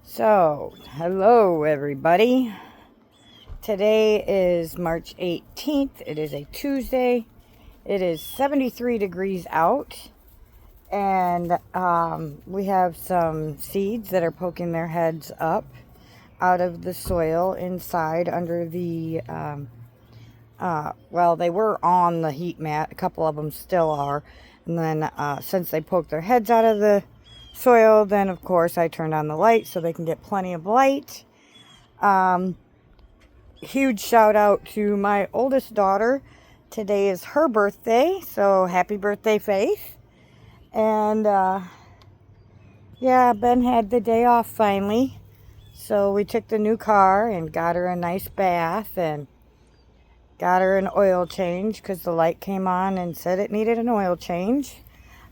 So, hello everybody. Today is March 18th. It is a Tuesday. It is 73 degrees out. And we have some seeds that are poking their heads up out of the soil inside under the, well, they were on the heat mat. A couple of them still are. And then since they poked their heads out of the soil, then of course I turned on the light so they can get plenty of light. Huge shout out to my oldest daughter. Today is her birthday, so happy birthday, Faith. And yeah, Ben had the day off finally, so we took the new car and got her a nice bath and got her an oil change because the light came on and said it needed an oil change.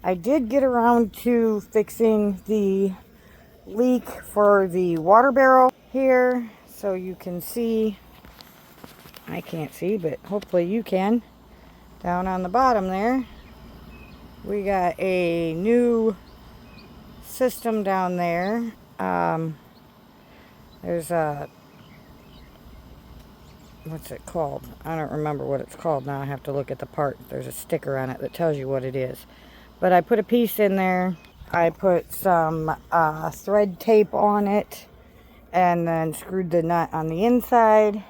I did get around to fixing the leak for the water barrel here, so you can see. I can't see, but hopefully you can. Down on the bottom there, we got a new system down there. There's a, what's it called? I don't remember what it's called now. I have to look at the part. There's a sticker on it that tells you what it is. But I put a piece in there. I put some thread tape on it and then screwed the nut on the inside.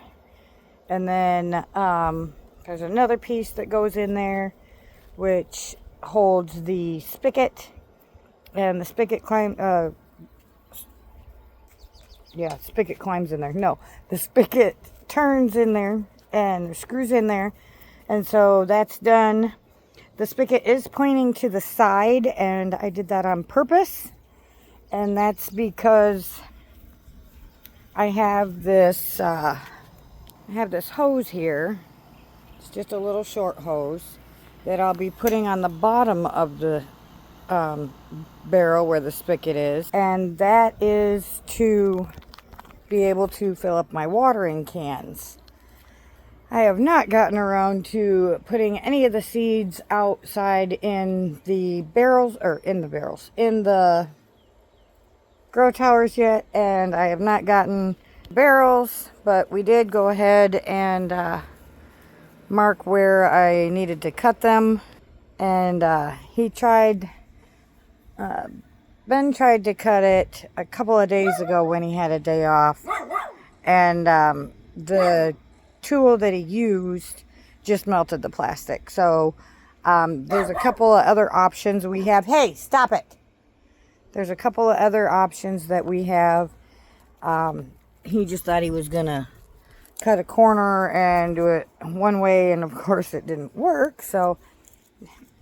And then there's another piece that goes in there which holds the spigot. And the spigot spigot climbs in there. No, the spigot turns in there and screws in there. And so that's done. The spigot is pointing to the side, and I did that on purpose. And that's because I have this hose here. It's just a little short hose that I'll be putting on the bottom of the barrel where the spigot is. And that is to be able to fill up my watering cans. I have not gotten around to putting any of the seeds outside in the barrels, in the grow towers yet, and I have not gotten barrels, but we did go ahead and mark where I needed to cut them. And Ben tried to cut it a couple of days ago when he had a day off, and the tool that he used just melted the plastic. So there's a couple of other options we have. Hey, stop it! There's a couple of other options that we have. He just thought he was gonna cut a corner and do it one way, and of course it didn't work. So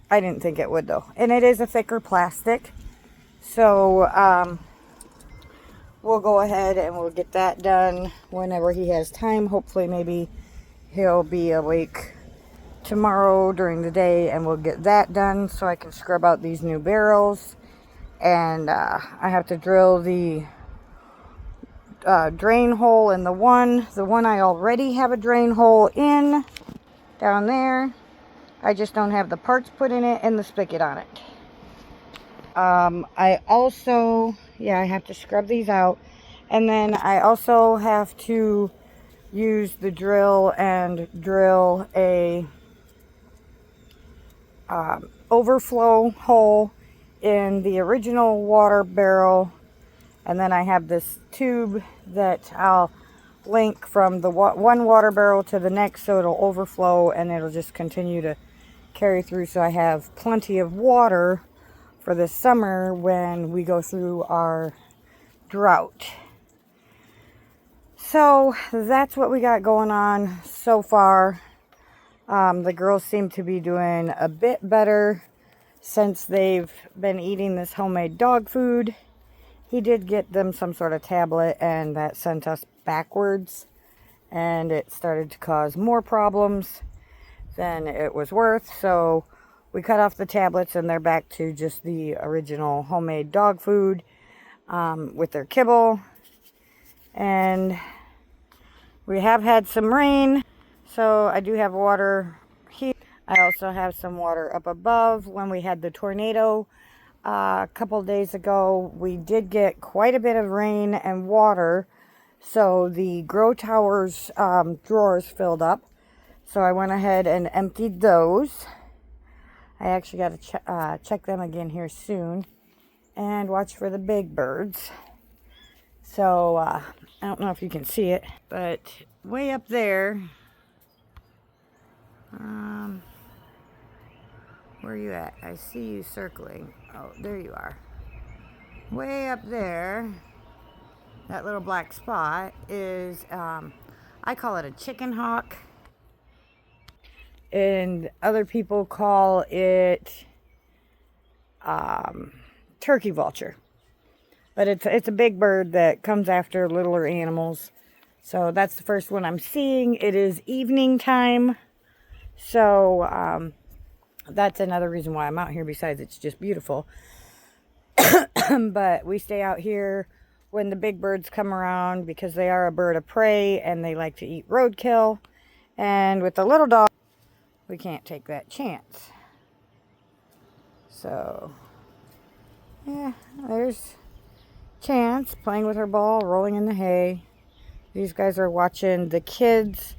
I didn't think it would though. And it is a thicker plastic. So we'll go ahead and we'll get that done whenever he has time. Hopefully maybe he'll be awake tomorrow during the day, and we'll get that done so I can scrub out these new barrels. And I have to drill the drain hole in the one I already have a drain hole in down there. I just don't have the parts put in it and the spigot on it. I also, I have to scrub these out, and then I also have to use the drill and drill a overflow hole in the original water barrel. And then I have this tube that I'll link from the one water barrel to the next, so it'll overflow and it'll just continue to carry through, so I have plenty of water for this summer when we go through our drought. So that's what we got going on so far. The girls seem to be doing a bit better since they've been eating this homemade dog food. He did get them some sort of tablet, and that sent us backwards, and it started to cause more problems than it was worth. So we cut off the tablets, and they're back to just the original homemade dog food with their kibble. And we have had some rain, so I do have water here. I also have some water up above when we had the tornado. A couple of days ago, we did get quite a bit of rain and water, so the grow towers drawers filled up. So I went ahead and emptied those. I actually got to check them again here soon and watch for the big birds. So I don't know if you can see it, but way up there, where are you at? I see you circling. Oh, there you are. Way up there, that little black spot is, I call it a chicken hawk. And other people call it turkey vulture. But it's a big bird that comes after littler animals. So that's the first one I'm seeing. It is evening time. So that's another reason why I'm out here, besides it's just beautiful. But we stay out here when the big birds come around because they are a bird of prey and they like to eat roadkill. And with the little dog, we can't take that chance. So, yeah, there's Chance playing with her ball, rolling in the hay. These guys are watching the kids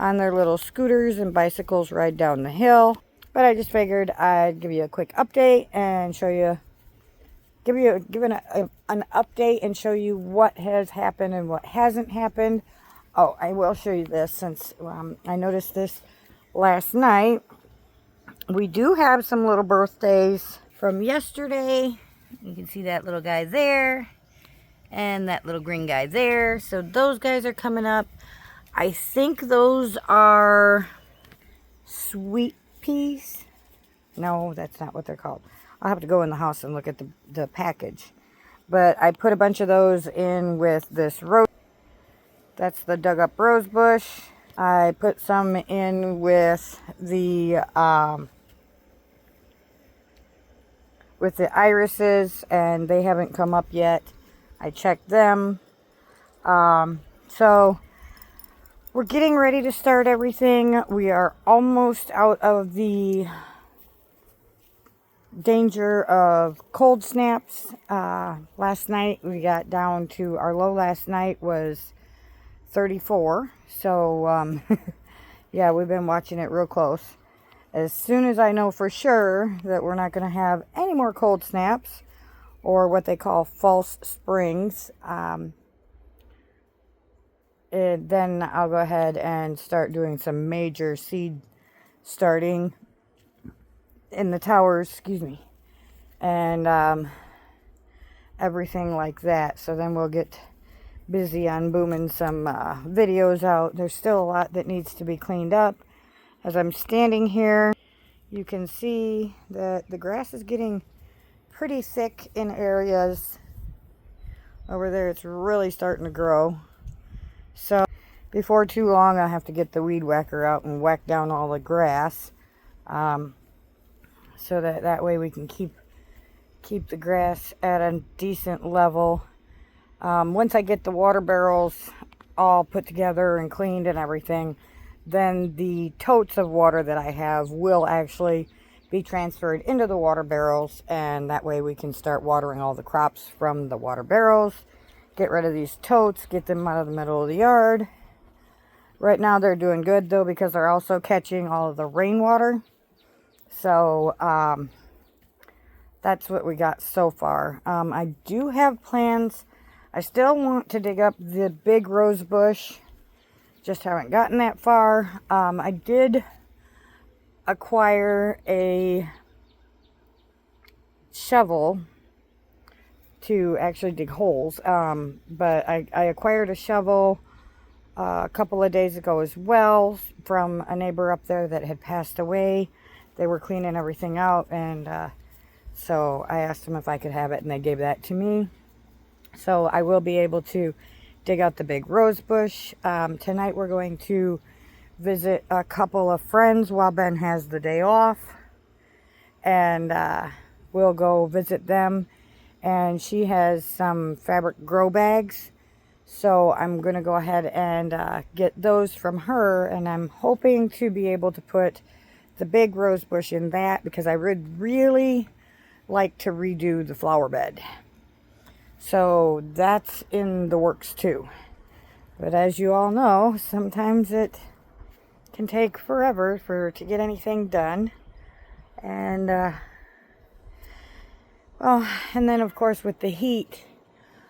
on their little scooters and bicycles ride down the hill. But I just figured I'd give you a quick update and show you, give an update and show you what has happened and what hasn't happened. Oh, I will show you this since I noticed this last night. We do have some little birthdays from yesterday. You can see that little guy there and that little green guy there. So those guys are coming up. I think those are sweet peas. No, that's not what they're called. I'll have to go in the house and look at the package. But I put a bunch of those in with this rose. That's the dug up rose bush. I put some in with the irises, and they haven't come up yet. I checked them. So we're getting ready to start everything. We are almost out of the danger of cold snaps. Last night we got down to, our low last night was 34. So yeah, we've been watching it real close. As soon as I know for sure that we're not going to have any more cold snaps or what they call false springs, then I'll go ahead and start doing some major seed starting in the towers, excuse me, and everything like that. So then we'll get busy on booming some videos out. There's still a lot that needs to be cleaned up. As I'm standing here, you can see that the grass is getting pretty thick in areas. Over there, it's really starting to grow. So before too long, I'll have to get the weed whacker out and whack down all the grass, so that way we can keep the grass at a decent level. Once I get the water barrels all put together and cleaned and everything, then the totes of water that I have will actually be transferred into the water barrels, and that way we can start watering all the crops from the water barrels. Get rid of these totes, get them out of the middle of the yard. Right now they're doing good though, because they're also catching all of the rainwater. So that's what we got so far. I do have plans. I still want to dig up the big rose bush. Just haven't gotten that far. I did acquire a shovel to actually dig holes. But I acquired a shovel a couple of days ago as well from a neighbor up there that had passed away. They were cleaning everything out, and so I asked them if I could have it, and they gave that to me. So I will be able to dig out the big rose bush. Tonight we're going to visit a couple of friends while Ben has the day off, and we'll go visit them. And she has some fabric grow bags, so I'm gonna go ahead and get those from her, and I'm hoping to be able to put the big rose bush in that, because I would really like to redo the flower bed. So that's in the works too. But as you all know, sometimes it can take forever to get anything done. And well, and then of course with the heat,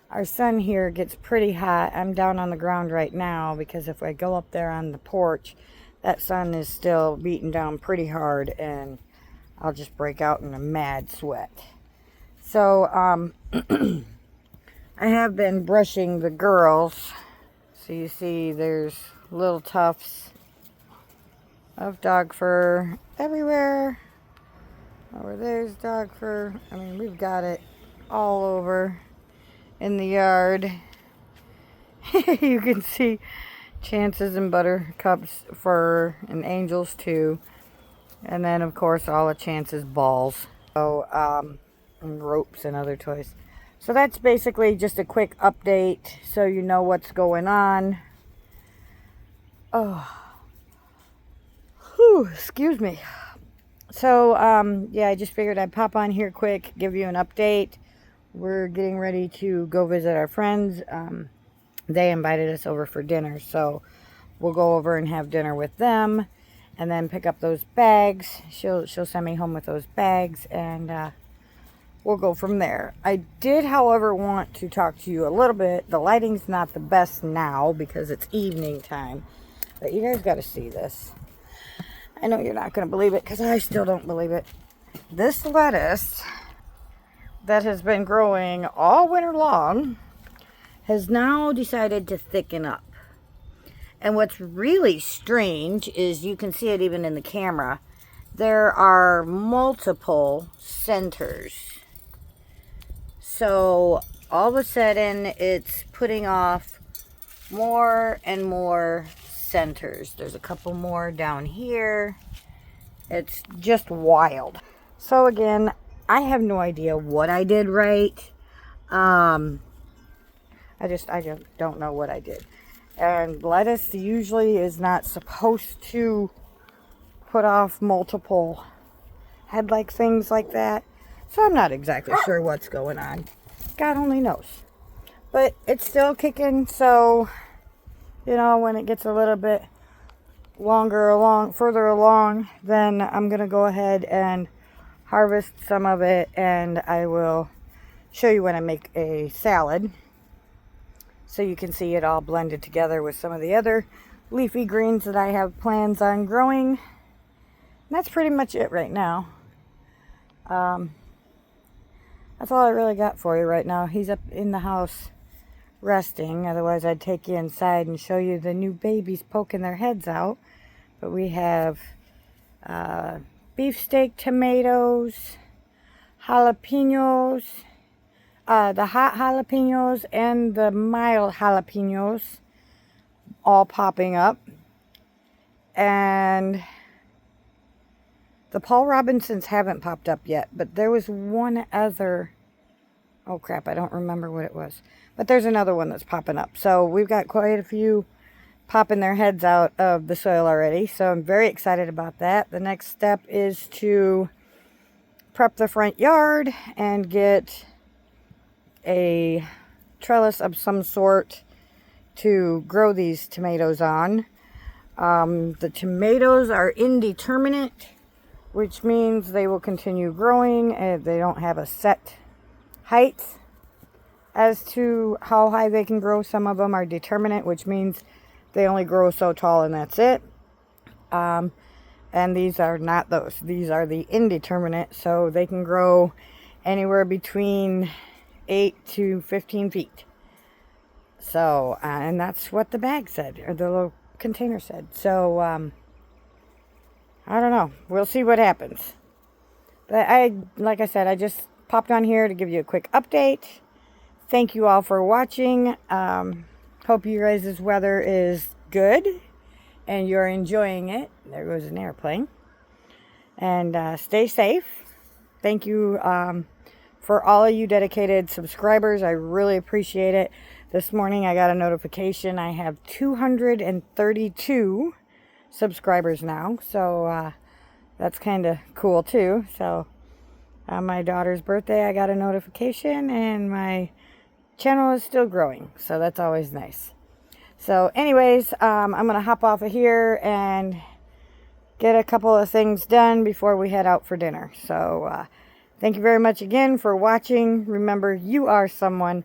our sun here gets pretty hot. I'm down on the ground right now because if I go up there on the porch, that sun is still beating down pretty hard and I'll just break out in a mad sweat. So I have been brushing the girls. So you see there's little tufts of dog fur everywhere. Over there's dog fur. I mean, we've got it all over in the yard. You can see Chance's and Buttercup's fur, and Angel's too. And then of course all of Chance's balls. So, and ropes and other toys. So that's basically just a quick update so you know what's going on. Oh. Whew, excuse me. So, yeah, I just figured I'd pop on here quick, give you an update. We're getting ready to go visit our friends. They invited us over for dinner, so we'll go over and have dinner with them and then pick up those bags. She'll send me home with those bags, and we'll go from there. I did, however, want to talk to you a little bit. The lighting's not the best now because it's evening time, but you guys got to see this. I know you're not going to believe it because I still don't believe it. This lettuce that has been growing all winter long has now decided to thicken up. And what's really strange is you can see it even in the camera. There are multiple centers. So all of a sudden it's putting off more and more centers. There's a couple more down here. It's just wild. So again, I have no idea what I did right. I just don't know what I did. And lettuce usually is not supposed to put off multiple head-like things like that. So I'm not exactly sure what's going on. God only knows. But it's still kicking, so you know, when it gets a little bit further along, then I'm going to go ahead and harvest some of it, and I will show you when I make a salad so you can see it all blended together with some of the other leafy greens that I have plans on growing. And that's pretty much it right now. That's all I really got for you right now. He's up in the house resting, otherwise I'd take you inside and show you the new babies poking their heads out. But we have beefsteak tomatoes, jalapenos, the hot jalapenos and the mild jalapenos all popping up, and the Paul Robinsons haven't popped up yet, but there was one other, oh crap, I don't remember what it was. But there's another one that's popping up. So we've got quite a few popping their heads out of the soil already. So I'm very excited about that. The next step is to prep the front yard and get a trellis of some sort to grow these tomatoes on. The tomatoes are indeterminate, which means they will continue growing. They don't have a set height as to how high they can grow. Some of them are determinate, which means they only grow so tall and that's it. And these are not those. These are the indeterminate, so they can grow anywhere between 8 to 15 feet. So, and that's what the bag said, or the little container said. So, I don't know. We'll see what happens. But like I said, I just popped on here to give you a quick update. Thank you all for watching. Hope you guys' weather is good and you're enjoying it. There goes an airplane. And stay safe. Thank you for all of you dedicated subscribers. I really appreciate it. This morning I got a notification. I have 232 subscribers now. So that's kind of cool too. So On my daughter's birthday, I got a notification, and my channel is still growing, so that's always nice. So anyways, I'm gonna hop off of here and get a couple of things done before we head out for dinner. So thank you very much again for watching. Remember, you are someone,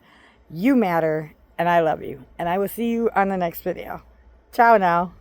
you matter, and I love you, and I will see you on the next video. Ciao now.